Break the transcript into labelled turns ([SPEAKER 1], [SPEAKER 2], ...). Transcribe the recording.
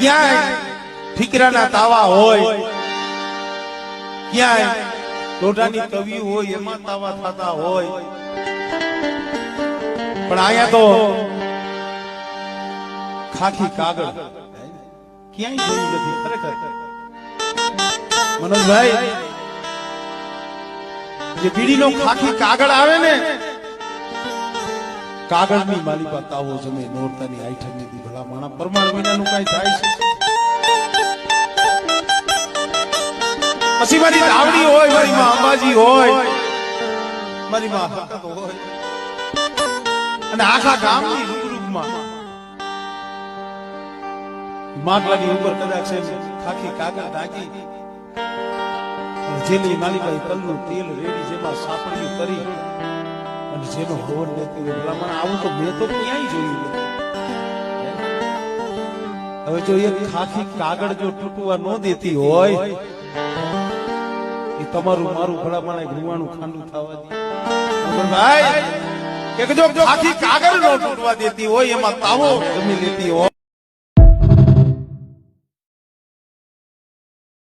[SPEAKER 1] ક્યાંય ઠીકરાના તાવા હોય, ક્યાંય લોઢાની તવી હોય એમાં તાવા થતા હોય, પણ અહીંયા તો ખાખી કાગળ ક્યાંય જોયું નથી. ખરેખર મનોજભાઈ, જે બીડીનો ખાખી કાગળ આવે ને, કાગળની માલિકા તાવો જમે નોરતાની આઈઠમની દી ભલા માણા પરમાણ વિનાનું કઈ થાય છે. પછી મારી રાવડી હોય, મારી માં અંબાજી હોય, મારી માં હકત હોય, અને આખા ગામની રૂબરૂમાં માટલાની ઉપર કદાચ ખાખી કાગળ ઢાંકી જેની માલિકાએ તલનું તેલ રેડી જેમાં સાપડી કરી અને જેનો હોર લેતી હોય ભલામણ, આવું તો મેં તો ક્યાંય જોયું નથી. હવે જો એક ખાખી કાગળ જો તૂટવા ન દેતી હોય, એ તમારું મારું ભલામણ રૂવાણું ખાંડું થવા દે. ભાઈ, કે જો ખાખી કાગળ ન તૂટવા દેતી હોય, એમાં તાવો જમી લેતી હોય,